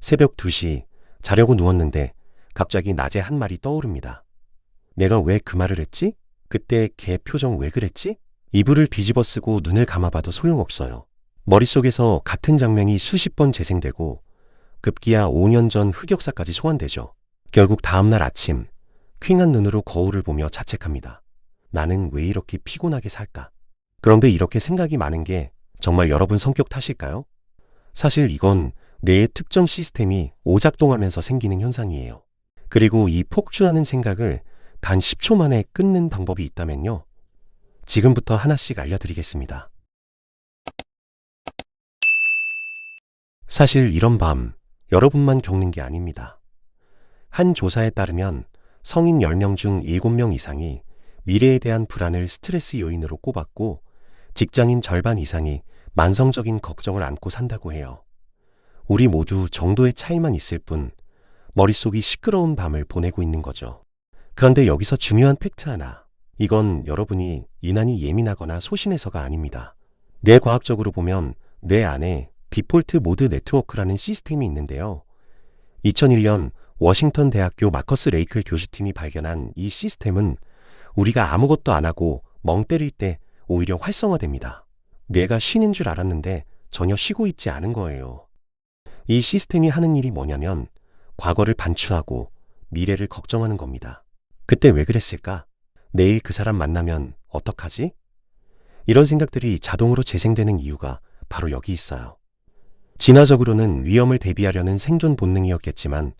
새벽 2시 자려고 누웠는데 갑자기 낮에 한 말이 떠오릅니다. 내가 왜 그 말을 했지? 그때 걔 표정 왜 그랬지? 이불을 뒤집어 쓰고 눈을 감아봐도 소용없어요. 머릿속에서 같은 장면이 수십 번 재생되고 급기야 5년 전 흑역사까지 소환되죠. 결국 다음날 아침 퀭한 눈으로 거울을 보며 자책합니다. 나는 왜 이렇게 피곤하게 살까? 그런데 이렇게 생각이 많은 게 정말 여러분 성격 탓일까요? 사실 이건 뇌의 특정 시스템이 오작동하면서 생기는 현상이에요. 그리고 이 폭주하는 생각을 단 10초 만에 끊는 방법이 있다면요. 지금부터 하나씩 알려드리겠습니다. 사실 이런 밤 여러분만 겪는 게 아닙니다. 한 조사에 따르면 성인 10명 중 7명 이상이 미래에 대한 불안을 스트레스 요인으로 꼽았고 직장인 절반 이상이 만성적인 걱정을 안고 산다고 해요. 우리 모두 정도의 차이만 있을 뿐 머릿속이 시끄러운 밤을 보내고 있는 거죠. 그런데 여기서 중요한 팩트 하나. 이건 여러분이 유난히 예민하거나 소심해서가 아닙니다. 뇌과학적으로 보면 뇌 안에 디폴트 모드 네트워크라는 시스템이 있는데요. 2001년 워싱턴 대학교 마커스 레이클 교수팀이 발견한 이 시스템은 우리가 아무것도 안 하고 멍 때릴 때 오히려 활성화됩니다. 뇌가 쉬는 줄 알았는데 전혀 쉬고 있지 않은 거예요. 이 시스템이 하는 일이 뭐냐면 과거를 반추하고 미래를 걱정하는 겁니다. 그때 왜 그랬을까? 내일 그 사람 만나면 어떡하지? 이런 생각들이 자동으로 재생되는 이유가 바로 여기 있어요. 진화적으로는 위험을 대비하려는 생존 본능이었겠지만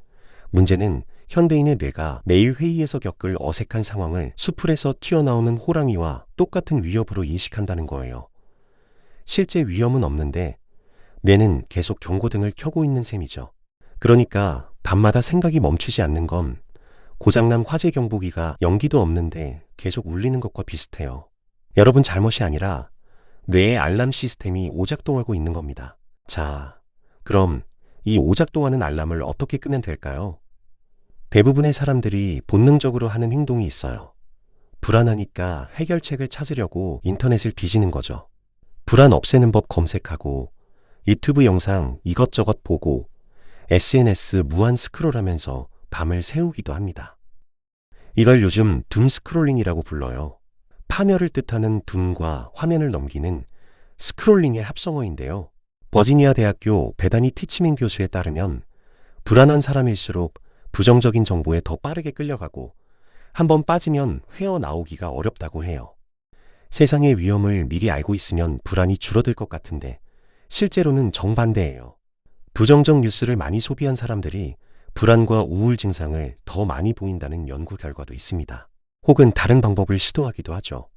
문제는 현대인의 뇌가 매일 회의에서 겪을 어색한 상황을 수풀에서 튀어나오는 호랑이와 똑같은 위협으로 인식한다는 거예요. 실제 위험은 없는데 뇌는 계속 경고등을 켜고 있는 셈이죠. 그러니까 밤마다 생각이 멈추지 않는 건 고장난 화재 경보기가 연기도 없는데 계속 울리는 것과 비슷해요. 여러분 잘못이 아니라 뇌의 알람 시스템이 오작동하고 있는 겁니다. 자, 그럼 이 오작동하는 알람을 어떻게 끄면 될까요? 대부분의 사람들이 본능적으로 하는 행동이 있어요. 불안하니까 해결책을 찾으려고 인터넷을 뒤지는 거죠. 불안 없애는 법 검색하고 유튜브 영상 이것저것 보고 SNS 무한 스크롤하면서 밤을 새우기도 합니다. 이걸 요즘 둠 스크롤링이라고 불러요. 파멸을 뜻하는 둠과 화면을 넘기는 스크롤링의 합성어인데요. 버지니아 대학교 베다니 티치맨 교수에 따르면 불안한 사람일수록 부정적인 정보에 더 빠르게 끌려가고 한번 빠지면 헤어나오기가 어렵다고 해요. 세상의 위험을 미리 알고 있으면 불안이 줄어들 것 같은데 실제로는 정반대예요. 부정적 뉴스를 많이 소비한 사람들이 불안과 우울 증상을 더 많이 보인다는 연구 결과도 있습니다. 혹은 다른 방법을 시도하기도 하죠.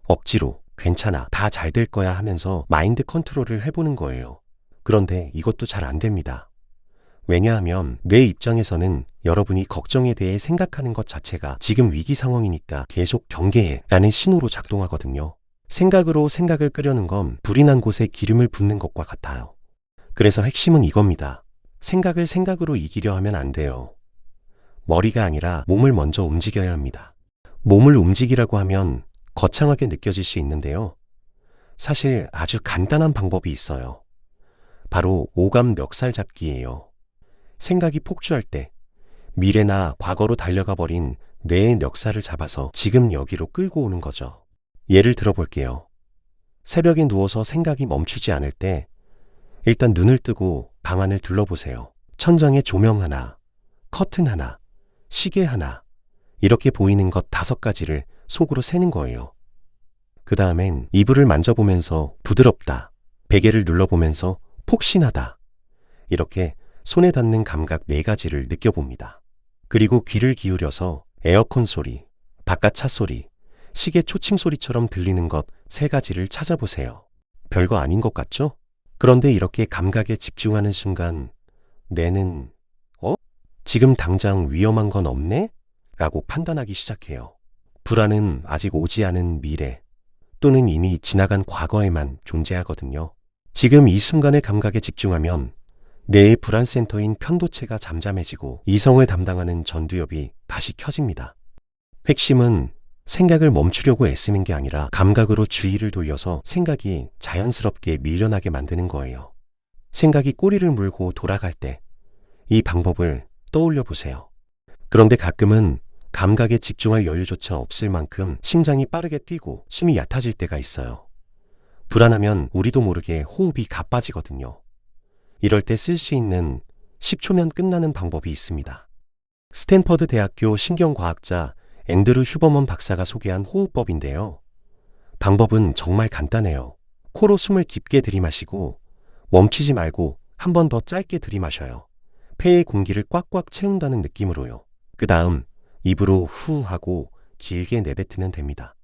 억지로 괜찮아, 다 잘 될 거야 하면서 마인드 컨트롤을 해보는 거예요. 그런데 이것도 잘 안 됩니다. 왜냐하면 뇌 입장에서는 여러분이 걱정에 대해 생각하는 것 자체가 지금 위기 상황이니까 계속 경계해 라는 신호로 작동하거든요. 생각으로 생각을 끄려는 건 불이 난 곳에 기름을 붓는 것과 같아요. 그래서 핵심은 이겁니다. 생각을 생각으로 이기려 하면 안 돼요. 머리가 아니라 몸을 먼저 움직여야 합니다. 몸을 움직이라고 하면 거창하게 느껴질 수 있는데요. 사실 아주 간단한 방법이 있어요. 바로 오감 멱살 잡기예요. 생각이 폭주할 때 미래나 과거로 달려가 버린 뇌의 멱살을 잡아서 지금 여기로 끌고 오는 거죠. 예를 들어볼게요. 새벽에 누워서 생각이 멈추지 않을 때 일단 눈을 뜨고 방 안을 둘러보세요. 천장에 조명 하나, 커튼 하나, 시계 하나 이렇게 보이는 것 5가지를 속으로 세는 거예요. 그 다음엔 이불을 만져보면서 부드럽다, 베개를 눌러보면서 폭신하다 이렇게 손에 닿는 감각 4가지를 느껴봅니다. 그리고 귀를 기울여서 에어컨 소리, 바깥 차 소리, 시계 초침 소리처럼 들리는 것 3가지를 찾아보세요. 별거 아닌 것 같죠? 그런데 이렇게 감각에 집중하는 순간 뇌는 지금 당장 위험한 건 없네? 라고 판단하기 시작해요. 불안은 아직 오지 않은 미래 또는 이미 지나간 과거에만 존재하거든요. 지금 이 순간의 감각에 집중하면 뇌의 불안센터인 편도체가 잠잠해지고 이성을 담당하는 전두엽이 다시 켜집니다. 핵심은 생각을 멈추려고 애쓰는 게 아니라 감각으로 주의를 돌려서 생각이 자연스럽게 밀려나게 만드는 거예요. 생각이 꼬리를 물고 돌아갈 때 이 방법을 떠올려 보세요. 그런데 가끔은 감각에 집중할 여유조차 없을 만큼 심장이 빠르게 뛰고 숨이 얕아질 때가 있어요. 불안하면 우리도 모르게 호흡이 가빠지거든요. 이럴 때 쓸 수 있는 10초면 끝나는 방법이 있습니다. 스탠퍼드 대학교 신경과학자 앤드루 휴버먼 박사가 소개한 호흡법인데요. 방법은 정말 간단해요. 코로 숨을 깊게 들이마시고 멈추지 말고 한 번 더 짧게 들이마셔요. 폐의 공기를 꽉꽉 채운다는 느낌으로요. 그 다음 입으로 후 하고 길게 내뱉으면 됩니다.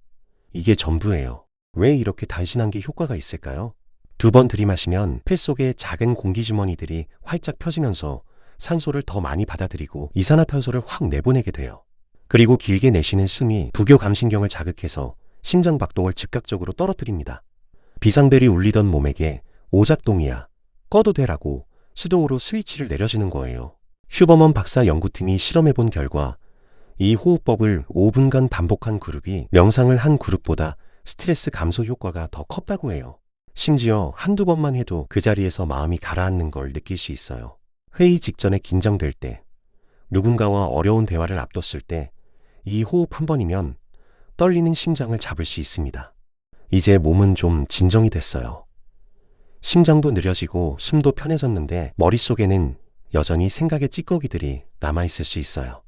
이게 전부예요. 왜 이렇게 단순한 게 효과가 있을까요? 2번 들이마시면 폐 속의 작은 공기주머니들이 활짝 펴지면서 산소를 더 많이 받아들이고 이산화탄소를 확 내보내게 돼요. 그리고 길게 내쉬는 숨이 부교감신경을 자극해서 심장 박동을 즉각적으로 떨어뜨립니다. 비상벨이 울리던 몸에게 오작동이야, 꺼도 되라고 수동으로 스위치를 내려주는 거예요. 휴버먼 박사 연구팀이 실험해본 결과 이 호흡법을 5분간 반복한 그룹이 명상을 한 그룹보다 스트레스 감소 효과가 더 컸다고 해요. 심지어 한두 번만 해도 그 자리에서 마음이 가라앉는 걸 느낄 수 있어요. 회의 직전에 긴장될 때, 누군가와 어려운 대화를 앞뒀을 때 이 호흡 한 번이면 떨리는 심장을 잡을 수 있습니다. 이제 몸은 좀 진정이 됐어요. 심장도 느려지고 숨도 편해졌는데 머릿속에는 여전히 생각의 찌꺼기들이 남아있을 수 있어요.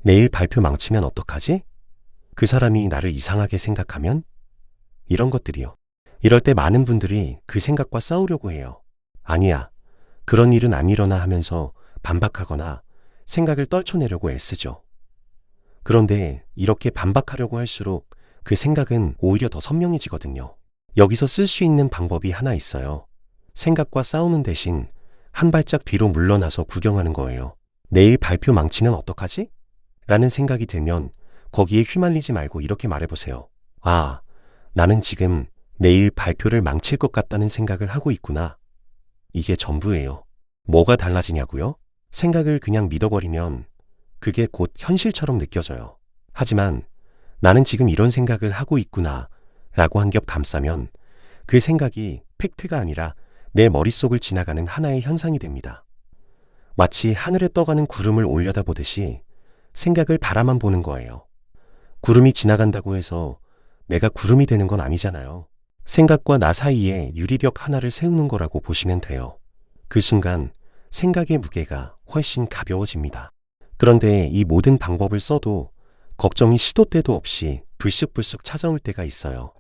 내일 발표 망치면 어떡하지? 그 사람이 나를 이상하게 생각하면? 이런 것들이요. 이럴 때 많은 분들이 그 생각과 싸우려고 해요. 아니야, 그런 일은 안 일어나 하면서 반박하거나 생각을 떨쳐내려고 애쓰죠. 그런데 이렇게 반박하려고 할수록 그 생각은 오히려 더 선명해지거든요. 여기서 쓸 수 있는 방법이 하나 있어요. 생각과 싸우는 대신 한 발짝 뒤로 물러나서 구경하는 거예요. 내일 발표 망치면 어떡하지? 라는 생각이 들면 거기에 휘말리지 말고 이렇게 말해보세요. 아, 나는 지금 내일 발표를 망칠 것 같다는 생각을 하고 있구나. 이게 전부예요. 뭐가 달라지냐고요? 생각을 그냥 믿어버리면 그게 곧 현실처럼 느껴져요. 하지만 나는 지금 이런 생각을 하고 있구나 라고 한 겹 감싸면 그 생각이 팩트가 아니라 내 머릿속을 지나가는 하나의 현상이 됩니다. 마치 하늘에 떠가는 구름을 올려다보듯이 생각을 바라만 보는 거예요. 구름이 지나간다고 해서 내가 구름이 되는 건 아니잖아요. 생각과 나 사이에 유리벽 하나를 세우는 거라고 보시면 돼요. 그 순간 생각의 무게가 훨씬 가벼워집니다. 그런데 이 모든 방법을 써도 걱정이 시도 때도 없이 불쑥불쑥 찾아올 때가 있어요.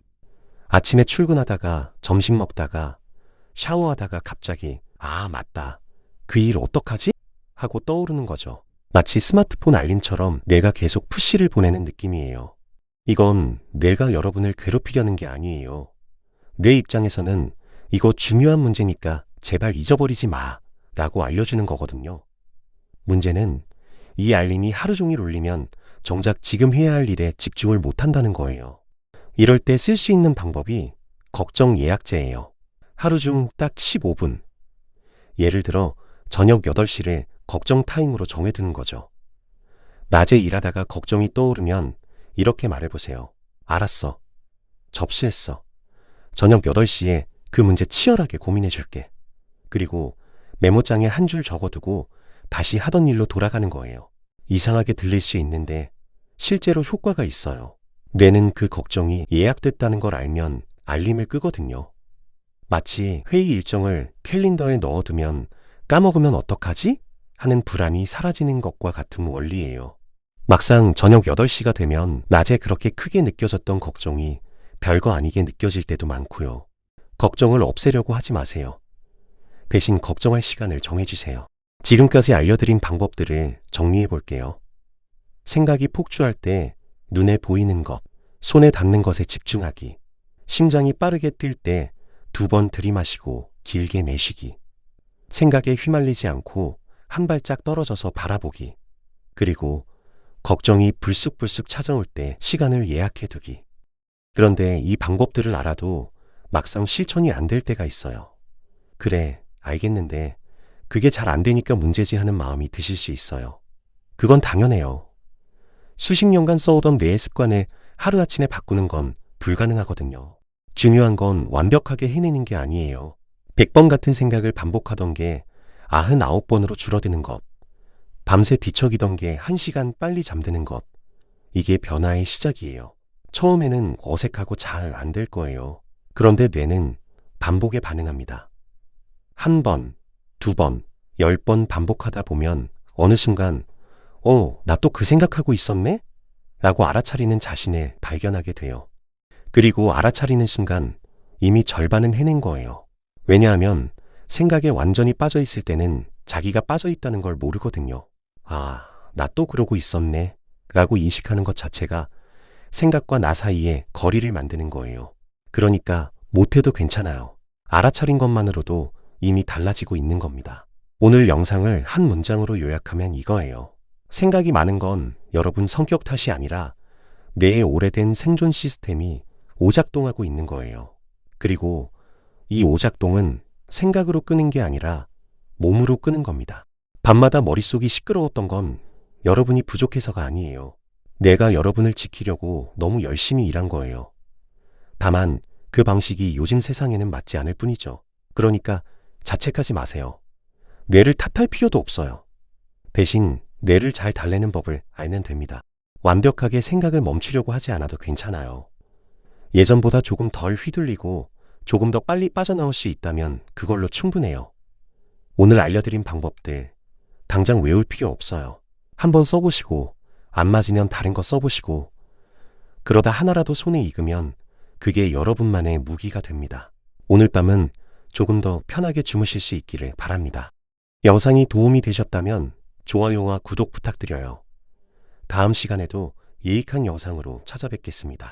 아침에 출근하다가 점심 먹다가 샤워하다가 갑자기 아 맞다, 그 일 어떡하지? 하고 떠오르는 거죠. 마치 스마트폰 알림처럼 뇌가 계속 푸시를 보내는 느낌이에요. 이건 뇌가 여러분을 괴롭히려는 게 아니에요. 뇌 입장에서는 이거 중요한 문제니까 제발 잊어버리지 마 라고 알려주는 거거든요. 문제는 이 알림이 하루 종일 울리면 정작 지금 해야 할 일에 집중을 못한다는 거예요. 이럴 때 쓸 수 있는 방법이 걱정 예약제예요. 하루 중 딱 15분. 예를 들어 저녁 8시를 걱정 타임으로 정해두는 거죠. 낮에 일하다가 걱정이 떠오르면 이렇게 말해보세요. 알았어. 접수했어. 저녁 8시에 그 문제 치열하게 고민해줄게. 그리고 메모장에 한 줄 적어두고 다시 하던 일로 돌아가는 거예요. 이상하게 들릴 수 있는데 실제로 효과가 있어요. 뇌는 그 걱정이 예약됐다는 걸 알면 알림을 끄거든요. 마치 회의 일정을 캘린더에 넣어두면 까먹으면 어떡하지? 하는 불안이 사라지는 것과 같은 원리예요. 막상 저녁 8시가 되면 낮에 그렇게 크게 느껴졌던 걱정이 별거 아니게 느껴질 때도 많고요. 걱정을 없애려고 하지 마세요. 대신 걱정할 시간을 정해주세요. 지금까지 알려드린 방법들을 정리해 볼게요. 생각이 폭주할 때 눈에 보이는 것, 손에 닿는 것에 집중하기, 심장이 빠르게 뛸 때 2번 들이마시고 길게 내쉬기, 생각에 휘말리지 않고 한 발짝 떨어져서 바라보기, 그리고 걱정이 불쑥불쑥 찾아올 때 시간을 예약해두기. 그런데 이 방법들을 알아도 막상 실천이 안 될 때가 있어요. 그래, 알겠는데 그게 잘 안 되니까 문제지 하는 마음이 드실 수 있어요. 그건 당연해요. 수십 년간 써오던 뇌의 습관을 하루아침에 바꾸는 건 불가능하거든요. 중요한 건 완벽하게 해내는 게 아니에요. 100번 같은 생각을 반복하던 게 99번으로 줄어드는 것, 밤새 뒤척이던 게 1시간 빨리 잠드는 것, 이게 변화의 시작이에요. 처음에는 어색하고 잘 안 될 거예요. 그런데 뇌는 반복에 반응합니다. 1번, 2번, 10번 반복하다 보면 어느 순간 나 또 그 생각하고 있었네? 라고 알아차리는 자신을 발견하게 돼요. 그리고 알아차리는 순간 이미 절반은 해낸 거예요. 왜냐하면 생각에 완전히 빠져 있을 때는 자기가 빠져 있다는 걸 모르거든요. 아, 나 또 그러고 있었네 라고 인식하는 것 자체가 생각과 나 사이에 거리를 만드는 거예요. 그러니까 못해도 괜찮아요. 알아차린 것만으로도 이미 달라지고 있는 겁니다. 오늘 영상을 한 문장으로 요약하면 이거예요. 생각이 많은 건 여러분 성격 탓이 아니라 뇌의 오래된 생존 시스템이 오작동하고 있는 거예요. 그리고 이 오작동은 생각으로 끄는 게 아니라 몸으로 끄는 겁니다. 밤마다 머릿속이 시끄러웠던 건 여러분이 부족해서가 아니에요. 내가 여러분을 지키려고 너무 열심히 일한 거예요. 다만 그 방식이 요즘 세상에는 맞지 않을 뿐이죠. 그러니까 자책하지 마세요. 뇌를 탓할 필요도 없어요. 대신 뇌를 잘 달래는 법을 알면 됩니다. 완벽하게 생각을 멈추려고 하지 않아도 괜찮아요. 예전보다 조금 덜 휘둘리고 조금 더 빨리 빠져나올 수 있다면 그걸로 충분해요. 오늘 알려드린 방법들 당장 외울 필요 없어요. 한번 써보시고 안 맞으면 다른 거 써보시고 그러다 하나라도 손에 익으면 그게 여러분만의 무기가 됩니다. 오늘 밤은 조금 더 편하게 주무실 수 있기를 바랍니다. 영상이 도움이 되셨다면 좋아요와 구독 부탁드려요. 다음 시간에도 유익한 영상으로 찾아뵙겠습니다.